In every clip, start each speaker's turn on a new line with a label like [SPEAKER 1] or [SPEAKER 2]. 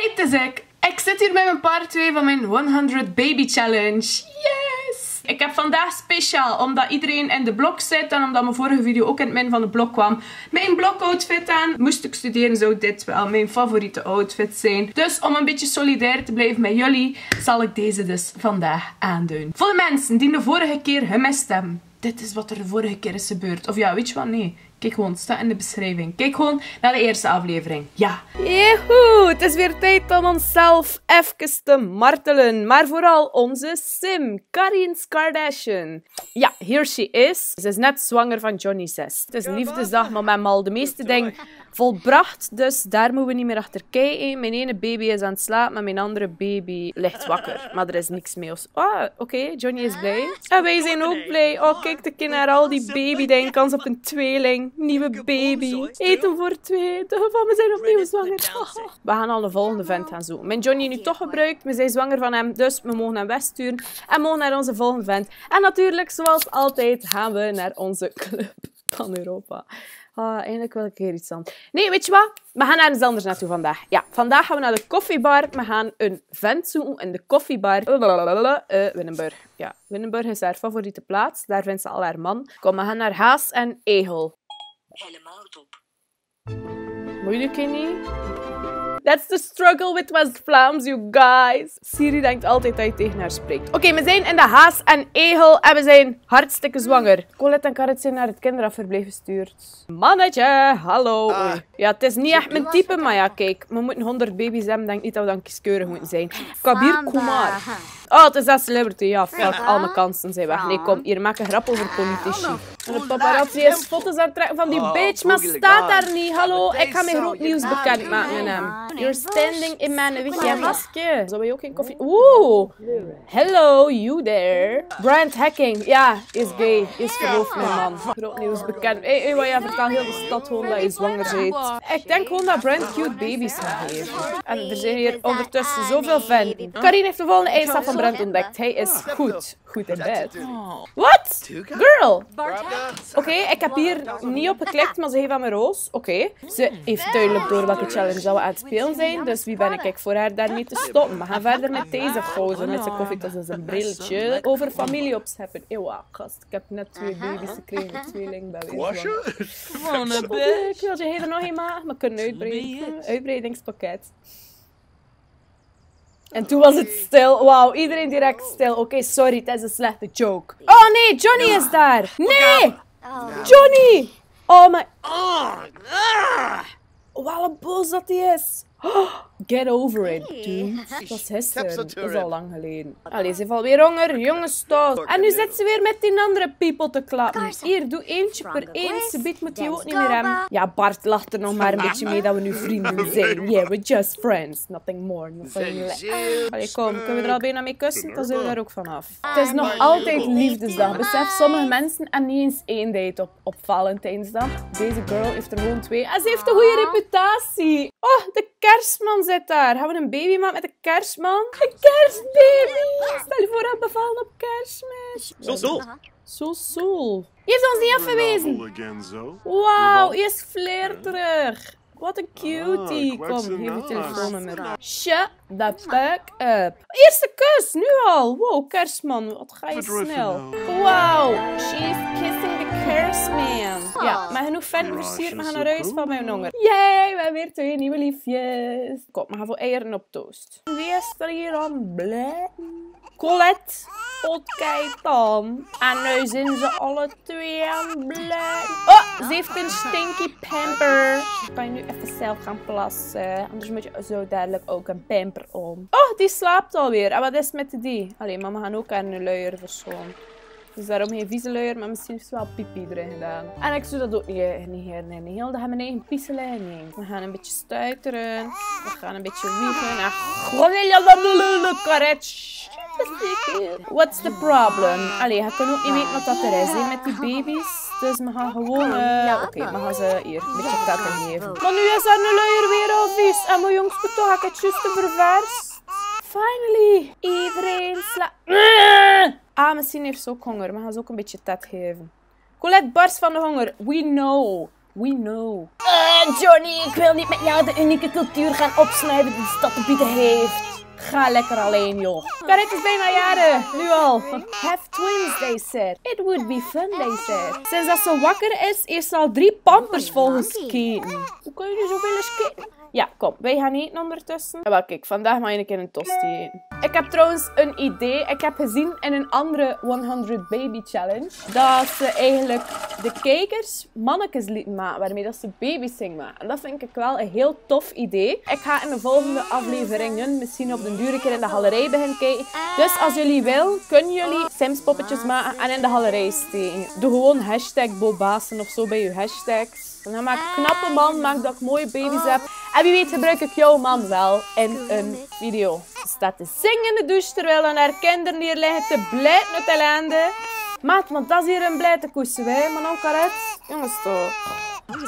[SPEAKER 1] Hey, het is ik. Ik zit hier met mijn part 2 van mijn 100 Baby Challenge. Yes! Ik heb vandaag speciaal, omdat iedereen in de blok zit en omdat mijn vorige video ook in het midden van de blok kwam, mijn blokoutfit aan. Moest ik studeren, zou dit wel mijn favoriete outfit zijn. Dus om een beetje solidair te blijven met jullie, zal ik deze dus vandaag aandoen. Voor de mensen die de vorige keer gemist hebben. Dit is wat er de vorige keer is gebeurd. Of ja, weet je wat? Nee. Kijk gewoon, het staat in de beschrijving. Kijk gewoon naar de eerste aflevering. Ja. Jehoe, het is weer tijd om onszelf even te martelen. Maar vooral onze sim, Karin Kardashian. Ja, here she is. Ze is net zwanger van Johnny 6. Het is liefdesdag, maar we hebben al de meeste dingen volbracht. Dus daar moeten we niet meer achter kijken. Mijn ene baby is aan het slapen, maar mijn andere baby ligt wakker. Maar er is niks mee. Oké, Johnny is blij. En wij zijn ook blij. Oh, kijk de kind naar al die baby-dingen. Kans op een tweeling. Nieuwe baby. Eten voor 2. We zijn opnieuw zwanger. We gaan al de volgende vent gaan zoeken. Mijn Johnny nu toch gebruikt. We zijn zwanger van hem. Dus we mogen hem wegsturen. En mogen naar onze volgende vent. En natuurlijk, zoals altijd, gaan we naar onze club van Europa. Eindelijk wil ik hier iets anders. Nee, weet je wat? We gaan ergens anders naartoe vandaag. Ja, vandaag gaan we naar de koffiebar. We gaan een vent zoeken in de koffiebar. Winnenburg. Ja, Winnenburg is haar favoriete plaats. Daar vindt ze al haar man. Kom, we gaan naar Haas en Egel.
[SPEAKER 2] Helemaal top.
[SPEAKER 1] Moeilijk, niet? That's the struggle with West-Vlaams, you guys. Siri denkt altijd dat je tegen haar spreekt. Oké, we zijn in de Haas en Egel en we zijn hartstikke zwanger. Colette en Karit zijn naar het kinderafverblijf gestuurd. Mannetje, hallo. Ja, het is niet echt mijn type, maar ja, kijk. We moeten 100 baby's hebben, denk niet dat we dan kieskeurig moeten zijn. Kabir Kumar. Oh, het is dat celebrity. Ja, fuck, al mijn kansen zijn weg. Nee, kom, hier, maak een grap over politici. En de paparazzi is foto's aan het trekken van die bitch, maar staat daar niet. Hallo, ik ga mijn groot nieuws bekendmaken met hem. You're standing in mijn witje masker. Zou je ook geen koffie? Oeh, hello, you there. Brand Hacking, ja, is gay. Is verloofd, mijn man. Groot nieuws bekend. Hey, wat jij vertelt heel de stad gewoon dat je zwanger bent. Ik denk gewoon dat Brand cute baby's gaat geven. En er zijn hier ondertussen zoveel venten. Karin heeft de volgende eindstap van Brand ontdekt. Hij is goed in bed. What? Girl! Oké, ik heb hier niet op geklikt, maar ze heeft aan mijn roos. Oké. Ze heeft duidelijk door welke challenge we aan het spelen zijn. Dus wie ben ik voor haar daarmee te stoppen? We gaan verder met deze gozer. Met zijn koffietas en zijn brilletje. Over familie opscheppen. Eeuw, gast. Ik heb net 2 baby's gekregen. Tweeling bij weer. Gewoon een bitch. Wil je er nog een maken? We kunnen uitbreiden. Uitbreidingspakket. En toen was het stil. Wauw, iedereen direct stil. Oké, sorry, het is een slechte joke. Oh nee, Johnny is daar. Nee! Johnny! Oh my... Wat een boos dat hij is. Get over it, dude. Dat was gisteren. Dat is al lang geleden. Allee, ze heeft alweer honger. Jongens, toch. En nu zit ze weer met die andere people te klappen. Hier, doe eentje per één. Ze biedt moet je ook niet meer hebben. Ja, Bart lacht er nog maar een beetje mee dat we nu vrienden zijn. Yeah, we're just friends. Nothing more, nothing less. Allee, kom. Kunnen we er al bijna mee kussen? Dan zijn we er ook vanaf. Het is nog altijd liefdesdag. Besef, sommige mensen en niet eens 1 date op Valentijnsdag. Deze girl heeft er gewoon 2. En ze heeft een goede reputatie. Oh, de kerstman zit daar. Gaan we een baby maken met de kerstman? Een kerstbaby! Stel je voor dat bevallen op kerstmis. Zo. Je heeft ons niet afgewezen. Wauw, hij is flirterig. Wat een cutie. Kom, geef je telefoonnummer. Shut the fuck up. Eerste kus, nu al. Wow, kerstman, wat ga je snel. Wow, she's kissing the kerstman. Ja, maar genoeg verder versierd. We gaan naar huis van mijn honger. Yay, we hebben weer 2 nieuwe liefjes. Kom, we gaan voor eieren op toast. Wie is er hier aan blij? Colette. Kijk dan. En nu zijn ze alle 2 aan blij. Oh, ze heeft een stinky pamper. Kan je nu even zelf gaan plassen. Anders moet je zo dadelijk ook een pamper om. Oh, die slaapt alweer. En wat is het met die? Allee, mama gaan ook aan een luier verschonen. Dus daarom geen vieze luier, maar misschien heeft ze wel pipi erin gedaan. En ik zou dat ook niet herinneren. Heel dat mijn eigen pieselijn. We gaan een beetje stuiteren. We gaan een beetje wiegen. En karetje. What's the problem? Allee, je kan ook niet weten wat dat er is met die baby's. Dus we gaan gewoon... Oké, we gaan ze hier een beetje tetten geven. Maar nu is er een luier weer al vies. En mijn jongens moet toch het juist ververst. Finally. Iedereen slaapt. Misschien heeft ze ook honger. We gaan ze ook een beetje tet geven. Colette barst van de honger. We know. We know. Johnny, ik wil niet met jou de unieke cultuur gaan opsnuiven die de stad te bieden heeft. Ga lekker alleen, joh. Karet is bijna jaren. Nu al. Have twins, they said. It would be fun, they said. Sinds dat ze wakker is, heeft ze al 3 pampers vol gesketen. Hoe kun je nu zoveel sketen? Ja, kom. Wij gaan eten ondertussen. Ja, wel, kijk. Vandaag mag je een keer een tosti eten. Ik heb trouwens een idee. Ik heb gezien in een andere 100 Baby Challenge dat ze eigenlijk de kijkers mannetjes lieten maken waarmee dat ze baby's gingen maken. En dat vind ik wel een heel tof idee. Ik ga in de volgende afleveringen misschien op de duur een keer in de galerij beginnen kijken. Dus als jullie willen, kunnen jullie Sims poppetjes maken en in de galerij steken. Doe gewoon hashtag Bobassen of zo bij je hashtags. En dan maak ik knappe man, maak dat ik mooie baby's heb. En wie weet gebruik ik jouw man wel in een video. Ze staat te zingen in de douche terwijl haar kinderen hier liggen te blijten uit ellende. Maat, want dat is hier een blijte koesten, hè, Manon Karet. Jongens toch.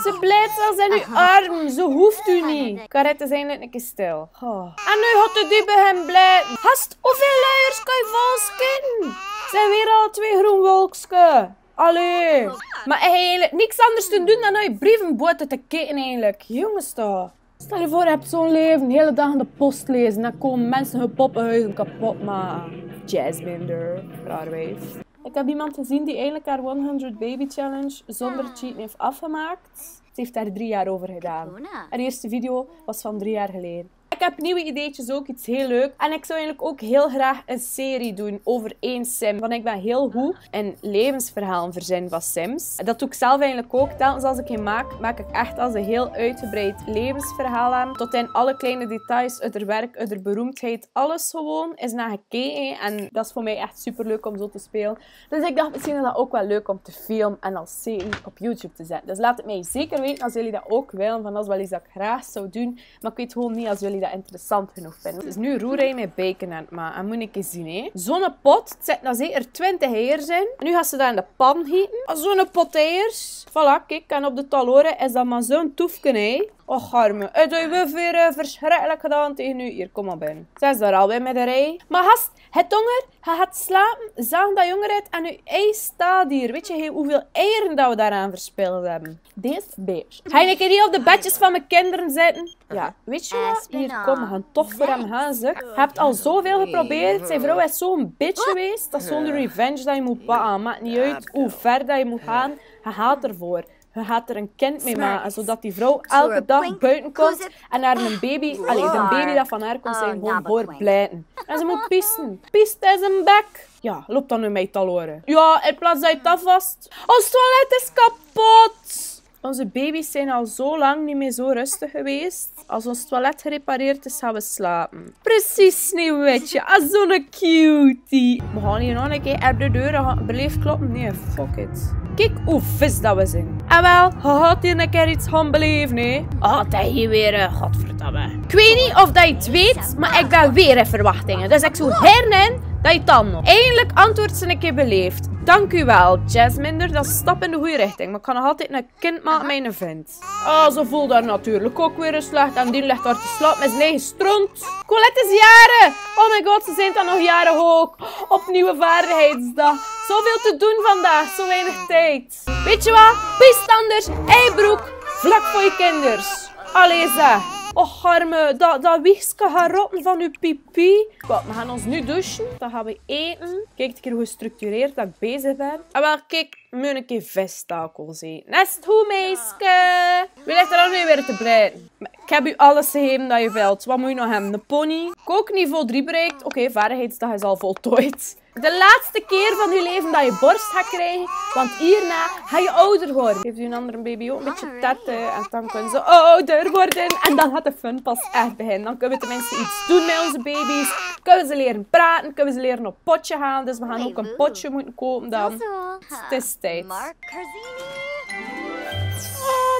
[SPEAKER 1] Ze blijft zelfs in uw arm, zo hoeft u niet. Karet is eindelijk een keer stil. Oh. En nu gaat de die bij hem blijten. Gast, hoeveel luiers kan je volschieten? Zijn weer al 2 groen wolkske. Allee. Maar eigenlijk niks anders te doen dan naar je brievenboten te kijken eigenlijk. Jongens toch. Stel je voor, je hebt zo'n leven, de hele dag in de post lezen. Dan komen mensen hun poppenhuizen kapot maken. Jazzminder, raar wijf. Ik heb iemand gezien die eigenlijk haar 100 Baby Challenge zonder cheaten heeft afgemaakt. Ze heeft daar 3 jaar over gedaan. Haar eerste video was van 3 jaar geleden. Ik heb nieuwe ideetjes ook, iets heel leuk. En ik zou eigenlijk ook heel graag een serie doen over 1 sim. Want ik ben heel goed in levensverhalen verzinnen van sims. Dat doe ik zelf eigenlijk ook. Telkens als ik een maak ik echt als een heel uitgebreid levensverhaal aan. Tot in alle kleine details, uit haar werk, uit haar beroemdheid. Alles gewoon is naar gekeken. En dat is voor mij echt super leuk om zo te spelen. Dus ik dacht, misschien is dat ook wel leuk om te filmen en als serie op YouTube te zetten. Dus laat het mij zeker weten als jullie dat ook willen. Van dat is wel iets dat ik graag zou doen. Maar ik weet gewoon niet als jullie dat interessant genoeg vinden. Dus nu roerij met bacon aan het maken. En moet ik eens zien, hè. Zo'n pot zit daar zeker 20 eiers in. En nu gaat ze dat in de pan gieten. Zo'n pot eiers. Voilà, kijk. En op de taloren is dat maar zo'n toefje, hè. Och, arme. Het heeft weer verschrikkelijk gedaan tegen u. Hier, kom maar binnen. Zij is daar alweer met de rij. Maar gast, het honger. Je gaat slapen. Zaag dat jonger uit. En uw ei staat hier. Weet je hoeveel eieren dat we daaraan verspild hebben? Deze beer. Ga je een keer hier op de bedjes van mijn kinderen zitten? Ja, weet je wat? Hier, kom, we gaan toch voor hem gaan, zeg. Je hebt al zoveel geprobeerd. Zijn vrouw is zo'n bitch geweest. Dat is zo'n revenge dat je moet pakken. Maakt niet uit hoe ver dat je moet gaan. Je gaat ervoor. Je gaat er een kind mee maken, zodat die vrouw elke dag buiten komt en naar een baby, de baby dat van haar komt, zijn gewoon voor blijten. En ze moet pissen. Pist in zijn bek. Ja, loop dan nu met je taloren. Ja, in plaats dat je het afwast. Ons toilet is kapot. Onze baby's zijn al zo lang niet meer zo rustig geweest. Als ons toilet gerepareerd is, gaan we slapen. Precies, Sneeuwwitje. Zo'n cutie. We gaan hier nog een keer op de deur beleefd kloppen. Nee, fuck it. Kijk hoe vis dat we zijn. En wel, je gaat hier een keer iets gaan beleven, hè. Oh, dat hier weer, godverdamme. Ik weet niet of dat je het weet, maar ik ben weer in verwachtingen. Dus ik zou hernen dat je het dan nog eindelijk antwoord ze een keer beleeft. Dank u wel, Jasminder. Dat is een stap in de goede richting. Maar ik kan nog altijd een kind maken met een vent. Oh, ze voelt daar natuurlijk ook weer slecht. En die ligt daar te slapen met zijn eigen stront. Colette is jaren. Oh my god, ze zijn dan nog jaren ook. Opnieuw vaardigheidsdag. Zoveel te doen vandaag, zo weinig tijd. Weet je wat? Piestanders, eibroek, vlak voor je kinders. Allee zeg. Och, arme, dat wiegske gaat rotten van uw pipi. Wat, we gaan ons nu douchen. Dan gaan we eten. Kijk een keer hoe gestructureerd dat ik bezig ben. En wel, kijk, we moeten een keer vistakels eten. Nest hoe, meisje? Wie ligt er dan nu weer te blijten? Ik heb u alles gegeven dat je wilt. Wat moet je nog hebben? Een pony? Kookniveau 3 bereikt. Oké, vaardigheidsdag is al voltooid. De laatste keer van je leven dat je borst gaat krijgen, want hierna ga je ouder worden. Geeft u een andere baby ook een beetje tetten en dan kunnen ze ouder worden. En dan gaat de fun pas echt beginnen. Dan kunnen we tenminste iets doen met onze baby's. Kunnen ze leren praten, kunnen ze leren op potje gaan. Dus we gaan ook een potje moeten kopen dan. Het is tijd. Oh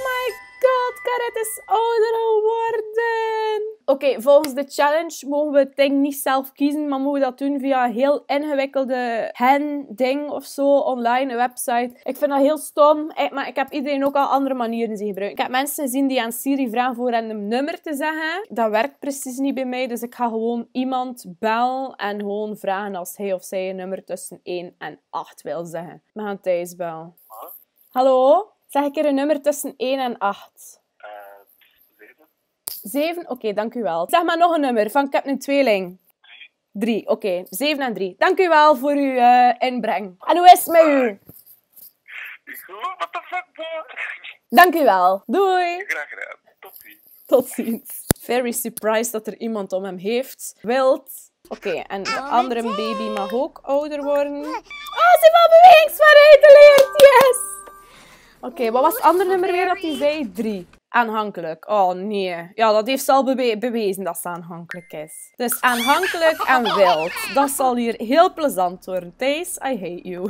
[SPEAKER 1] my god, Karet is ouder geworden. Oké, volgens de challenge mogen we het ding niet zelf kiezen, maar mogen we dat doen via een heel ingewikkelde ding of zo, online, een website. Ik vind dat heel stom, maar ik heb iedereen ook al andere manieren zien gebruiken. Ik heb mensen gezien die aan Siri vragen voor een nummer te zeggen. Dat werkt precies niet bij mij, dus ik ga gewoon iemand bellen en gewoon vragen als hij of zij een nummer tussen 1 en 8 wil zeggen. We gaan Thijs bellen. Hallo? Zeg ik er een nummer tussen 1 en 8.
[SPEAKER 2] 7.
[SPEAKER 1] 7? Oké, dank u wel. Zeg maar nog een nummer, van ik heb een tweeling. 3, oké. 7 en 3. Dank u wel voor uw inbreng. En hoe is het met u?
[SPEAKER 2] What the fuck, boy?
[SPEAKER 1] Dank u wel. Doei.
[SPEAKER 2] Graag gedaan. Tot ziens.
[SPEAKER 1] Tot ziens. Very surprised dat er iemand om hem heeft. Wilt. Oké, en de andere baby mag ook ouder worden. Oh, ze heeft al bewegingsvaardigheid geleerd. Yes! Oké, wat was het andere nummer weer dat hij zei? 3. Aanhankelijk. Oh nee. Ja, dat heeft ze al bewezen dat ze aanhankelijk is. Dus aanhankelijk en wild. Dat zal hier heel plezant worden. Thijs, I hate you.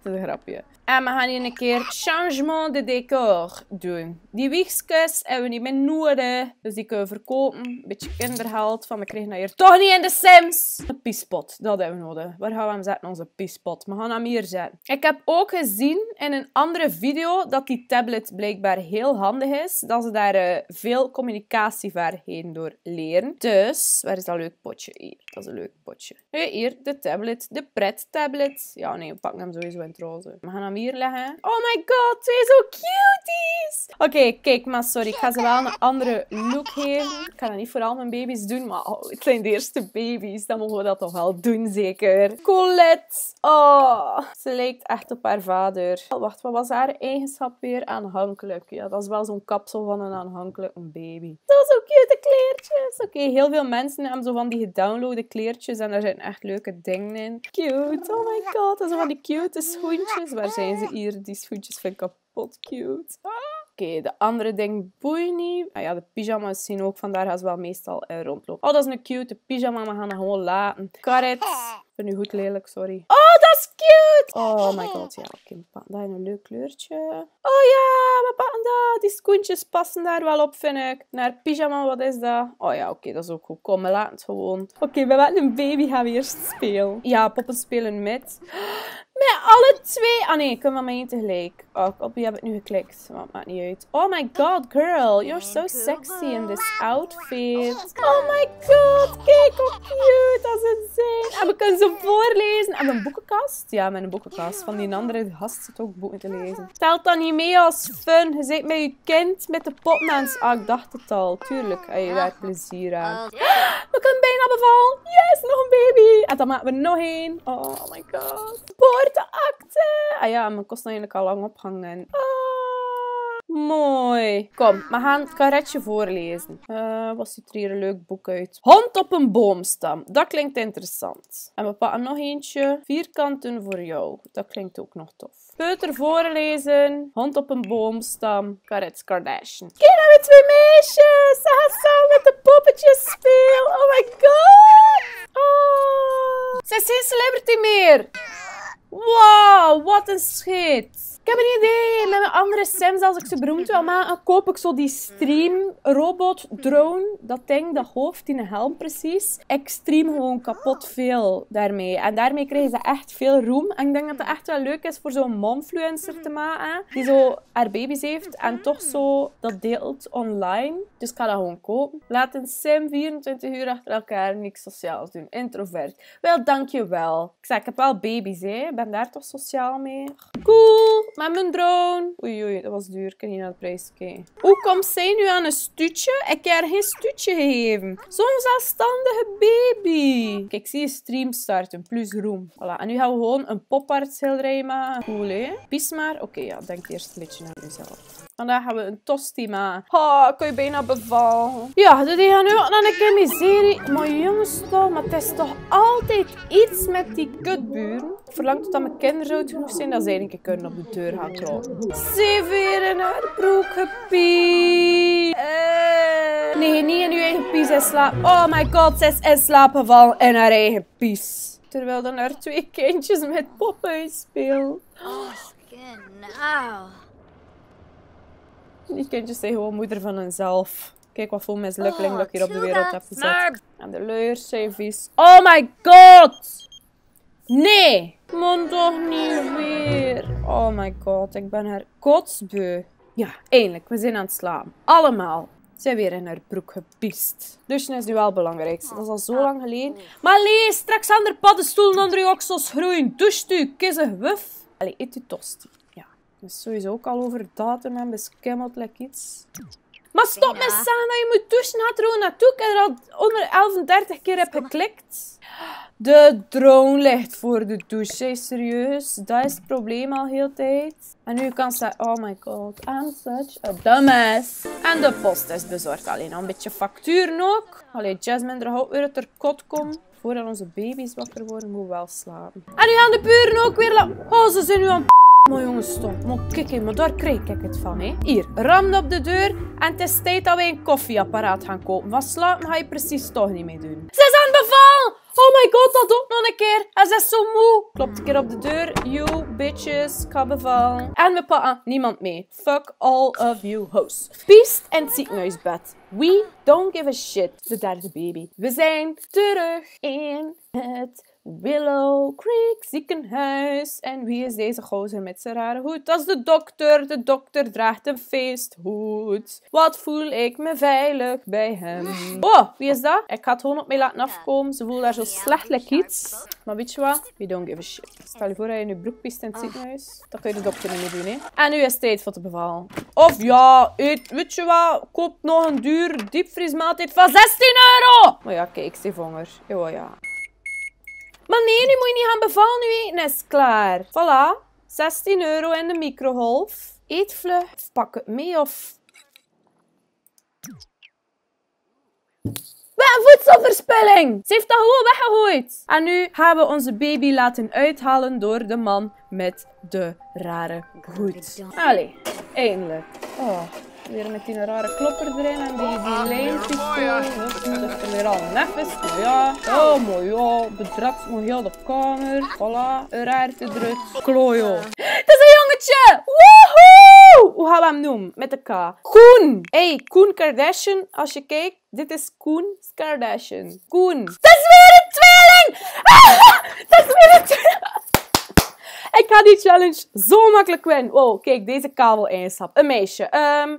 [SPEAKER 1] Dat is een grapje. En we gaan hier een keer changement de décor doen. Die wiegjes hebben we niet meer nodig. Dus die kunnen we verkopen. Een beetje kindergeld. Van we kregen dat hier toch niet in de Sims. Een piespot. Dat hebben we nodig. Waar gaan we hem zetten? Onze piespot. We gaan hem hier zetten. Ik heb ook gezien in een andere video dat die tablet blijkbaar heel handig is. Dat ze daar veel communicatievaardigheden door leren. Dus, waar is dat leuk potje? Hier, dat is een leuk potje. Hier, de tablet. De pret-tablet. Ja, nee, we pakken hem sowieso in het roze. We gaan hem hier leggen. Oh my god, twee zo cuties! Oké, kijk, maar sorry. Ik ga ze wel een andere look geven. Ik ga dat niet voor al mijn baby's doen, maar het zijn de eerste baby's. Dan mogen we dat toch wel doen, zeker. Colette. Oh, ze lijkt echt op haar vader. Wacht, wat was haar eigenschap weer? Aanhankelijk. Ja, dat is wel zo'n kapsel van een aanhankelijke baby. Zo cute kleertjes. Oké, heel veel mensen hebben zo van die gedownloade kleertjes en daar zitten echt leuke dingen in. Cute. Oh my god, dat zijn van die cute schoentjes. Waar zijn ze hier? Die schoentjes vind ik kapot cute. Oké, de andere ding boeit niet. Ah ja, de pyjama's zien ook, vandaar gaan ze wel meestal rondlopen. Oh, dat is een cute pyjama, we gaan dat gewoon laten. Karet. Ik vind u goed lelijk, sorry. Oh, dat is cute! Oh my god, ja, oké, dat is een leuk kleurtje. Oh ja, we pakken dat. Die schoentjes passen daar wel op, vind ik. Naar pyjama, wat is dat? Oh ja, oké, dat is ook goed. Kom, we laten het gewoon. Oké, we met een baby gaan we eerst spelen. Ja, poppen spelen met alle twee. Ah nee, kunnen we maar één tegelijk. Oh, op wie heb ik nu geklikt? Maar het maakt niet uit. Oh my god, girl. You're so sexy in this outfit. Oh my god. Kijk hoe cute dat ze zijn. En we kunnen ze voorlezen. En een boekenkast? Ja, met een boekenkast. Van die andere gast zit ook boeken te lezen. Stelt dat niet mee als fun. Je zit met je kind, met de popmens. Ah, ik dacht het al. Tuurlijk. Heb je daar plezier aan. We kunnen bijna bevallen. Yes, nog een baby. En dan maken we nog één. Oh my god. Geboorteakte. Ah ja, mijn kost eigenlijk al lang ophangen. Mooi. Kom, we gaan het karretje voorlezen. Wat ziet er hier een leuk boek uit? Hond op een boomstam. Dat klinkt interessant. En we pakken nog eentje. Vierkanten voor jou. Dat klinkt ook nog tof. Peuter voorlezen. Hond op een boomstam. Karretje Kardashian. Kijk, dan met twee meisjes. Ze gaan samen met de poppetjes spelen. Oh my god. Oh. Ze is geen celebrity meer. Wow, wat een schit. Ik heb een idee. Met mijn andere Sims, als ik ze beroemd wil maken, koop ik zo die stream robot drone. Dat ding, dat hoofd in een helm precies. Ik stream gewoon kapot veel daarmee. En daarmee krijgen ze echt veel roem. En ik denk dat het echt wel leuk is voor zo'n momfluencer te maken. Die zo haar baby's heeft en toch zo dat deelt online. Dus ik ga dat gewoon kopen. Laat een Sim 24 uur achter elkaar niks sociaals doen. Introvert. Wel, dankjewel. Ik zeg, ik heb wel baby's, hè. Ik ben daar toch sociaal mee. Cool. Met mijn drone. Oei, dat was duur. Ik kan niet naar de prijs kijken. Hoe komt zij nu aan een stuutje? Ik heb haar geen stuutje gegeven. Zo'n zelfstandige baby. Kijk, zie je stream starten. Plus roem. Voilà. En nu gaan we gewoon een popart schilderij maken. Cool, hè? Pies maar. Oké, ja. Denk eerst een beetje naar jezelf. Vandaag gaan we een tosti maken. Oh, kun je bijna bevallen. Ja, dus die gaan nu ook naar een keer miserie. Maar jongens toch, maar het is toch altijd iets met die kutburen. Ik verlang tot mijn kinderen oud genoeg zijn dat zij een keer kunnen op de deur gaan kloppen. Ze heeft weer in haar broek gepied. Nee, niet in uw eigen pies in slaap. Oh my god, ze is in slaap gevallen in haar eigen pies. Terwijl dan haar twee kindjes met poppen uitspelen. Die kindjes zijn gewoon moeder van hunzelf. Kijk wat voor mislukking dat ik hier op de wereld heb gezet. En de luiers zijn vies. Oh my god! Nee! Man, toch niet weer. Oh my god, ik ben haar kotsbeu. Ja, eindelijk. We zijn aan het slapen. Allemaal. Ze zijn weer in haar broek gepiest. Douchen is nu wel het belangrijkste. Dat is al zo lang geleden. Maar lees, straks aan de paddenstoelen onder je oksels groeien. Doucht u, kies een wuf. Allee, eet u tosti. Ja. Dat is sowieso ook al over datum en beskimmeld like iets. Maar stop met zeggen dat je moet douchen. Gaat er gewoon naartoe. Ik heb er al onder 11:30 keer heb geklikt. De drone ligt voor de douche. Hey, serieus. Dat is het probleem al heel de tijd. En nu kan ze... Oh my god. I'm such a dumbass. En de post is bezorgd. Alleen al een beetje facturen ook. Allee, Jasmine, er gaat weer uit haar kot komen. Voordat onze baby's wakker worden, moeten we wel slapen. En nu gaan de buren ook weer... Oh, ze zijn nu aan maar jongens, stop. Maar kijk, maar daar krijg ik het van, hè. Hier, ramde op de deur en het is tijd dat wij een koffieapparaat gaan kopen. Van slapen ga je precies toch niet mee doen. Ze is aan het beval! Oh my god, dat ook nog een keer. En ze is zo moe. Klopt een keer op de deur. You bitches, ik ga bevallen. En we pakken niemand mee. Fuck all of you hoes. Piest in het ziekenhuisbed. We don't give a shit. De derde baby. We zijn terug in het Willow Creek ziekenhuis. En wie is deze gozer met zijn rare hoed? Dat is de dokter. De dokter draagt een feesthoed. Wat voel ik me veilig bij hem. Oh, wie is dat? Ik ga het gewoon op mij laten afkomen. Ze voelt daar zo slechtelijk iets. Maar weet je wat? We don't give a shit. Stel je voor dat je nu broek piest in het ziekenhuis. Dat kun je de dokter niet meer doen, hè. En nu is het tijd voor te bevallen. Of ja, weet je wat? Koop nog een duur diepvriesmaaltijd van 16 euro. Maar ja, kijk, ik heb honger. Oh ja. Maar nee, nu moet je niet gaan bevallen, nu eten is klaar. Voilà, 16 euro in de microgolf. Eet vlug, of pak het mee of... Wat een voedselverspilling! Ze heeft dat gewoon weggegooid. En nu gaan we onze baby laten uithalen door de man met de rare hoed. Allee, eindelijk. Oh. Weer met die rare klopper erin en die lijnpistool. Dat moet er weer al neffens. Nou ja. Oh, mooi ja. Bedrekt nog heel de kamer. Voilà. Eruit te druk. Klojo. Het is een jongetje! Woehoe! Hoe gaan we hem noemen? Met de K. Koen. Hey, Koen Kardashian. Als je kijkt, dit is Koen Kardashian. Koen. Het is weer een tweeling! Het is weer een tweeling! Ik ga die challenge zo makkelijk winnen. Wow, kijk, deze kabel-eigenschap. Een meisje.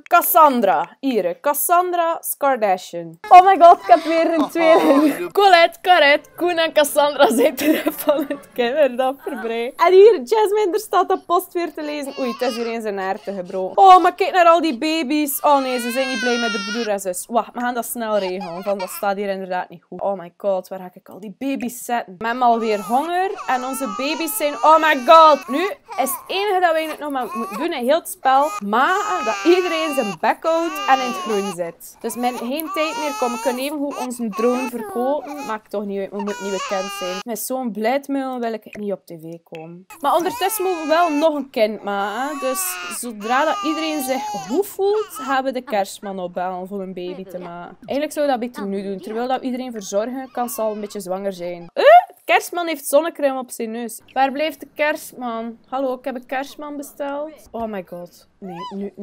[SPEAKER 1] Cassandra. Hier, Cassandra Kardashian. Oh my god, ik heb weer een tweeling. Colette, Carette, Koen en Cassandra zijn terug van het kinderdagverblijf. En hier, Jasmine, er staat de post weer te lezen. Oei, het is hier eens een aarde gebroken. Oh, maar kijk naar al die baby's. Oh nee, ze zijn niet blij met de broer en zus. Wacht, we gaan dat snel regelen, want dat staat hier inderdaad niet goed. Oh my god, waar ga ik al die baby's zetten? We hebben alweer honger en onze baby's zijn... Oh my god. Nu is het enige dat wij nog maar moeten doen in heel het spel, maar dat iedereen zijn bek houdt en in het groen zit. Dus met geen tijd meer komen. We kunnen even goed onze drone verkopen. Maakt toch niet uit, we moeten niet bekend zijn. Met zo'n blijdmail wil ik niet op tv komen. Maar ondertussen moeten we wel nog een kind maken. Dus zodra dat iedereen zich goed voelt, gaan we de kerstman opbellen voor een baby te maken. Eigenlijk zou we dat beter nu doen. Terwijl dat iedereen verzorgen, kan ze al een beetje zwanger zijn. De kerstman heeft zonnecrème op zijn neus. Waar blijft de kerstman? Hallo, ik heb een kerstman besteld. Oh my god. Nee,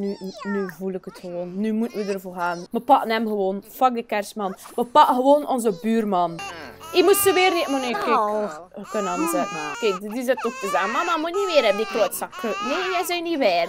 [SPEAKER 1] nu voel ik het gewoon. Nu moeten we ervoor gaan. We pakken hem gewoon. Fuck de kerstman. We pakken gewoon onze buurman. Ik moest ze weer... Maar nee, kijk. We kunnen hem zetten. Kijk, die zit ook te zeggen. Mama, moet niet weer op die klootzak. Nee, jij bent niet weer.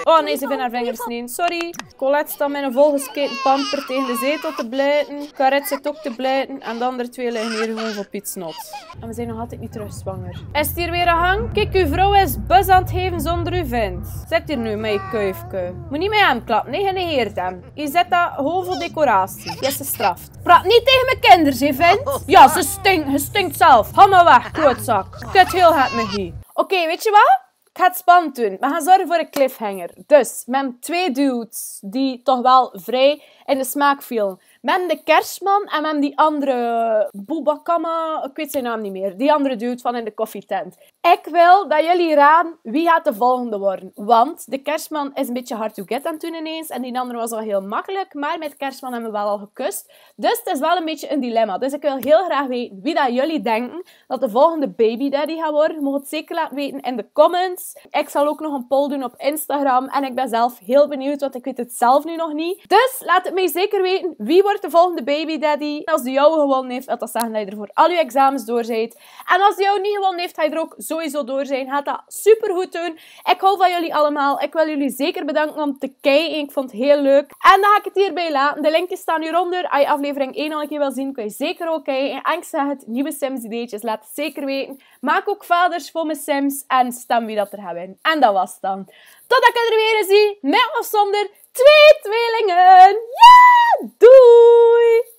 [SPEAKER 1] Oh nee, ze vindt haar vingers niet. Sorry. Colette staat met een volgesketen pamper tegen de zetel te blijten. Carette zit ook te blijten. En de andere twee liggen hier gewoon voor pietsnot. En we zijn nog altijd niet terug zwanger. Is het hier weer een hang? Kijk, uw vrouw is bus aan het geven zonder uw vent. Zit hier nu met je kuifje. Moet niet met hem klappen. Nee, je negeert hem. Je zet dat gewoon voor decoratie. Je is gestraft. Praat niet tegen mijn kinderen, hè, vent? Ja, ze stinkt. Je stinkt zelf. Ga maar weg, klootzak. Kut heel het me hier. Oké, weet je wat? Ik ga het spannend doen. We gaan zorgen voor een cliffhanger. Dus, met twee dudes die toch wel vrij in de smaak vielen. Met de kerstman en met die andere Boubakama, ik weet zijn naam niet meer. Die andere dude van in de koffietent. Ik wil dat jullie raden wie gaat de volgende worden. Want de kerstman is een beetje hard to get aan het doen ineens. En die andere was wel heel makkelijk. Maar met de kerstman hebben we wel al gekust. Dus het is wel een beetje een dilemma. Dus ik wil heel graag weten wie dat jullie denken dat de volgende baby daddy gaat worden. Je mag het zeker laten weten in de comments. Ik zal ook nog een poll doen op Instagram. En ik ben zelf heel benieuwd, want ik weet het zelf nu nog niet. Dus laat het mij zeker weten. Wie wordt wordt de volgende baby daddy. En als die jou gewonnen heeft, wil dat zeggen dat je er voor al je examens door bent. En als die jou niet gewonnen heeft, ga je er ook sowieso door zijn. Gaat dat super goed doen. Ik hou van jullie allemaal. Ik wil jullie zeker bedanken om te kijken. Ik vond het heel leuk. En dan ga ik het hierbij laten. De linkjes staan hieronder. Als je aflevering 1 al een keer wil zien, kun je zeker ook kijken. En ik zeg het, nieuwe Sims ideetjes, laat het zeker weten. Maak ook vaders voor mijn Sims en stem wie dat er gaat winnen. En dat was het dan. Totdat ik er weer zie, met of zonder 2 tweelingen. Ja, doei!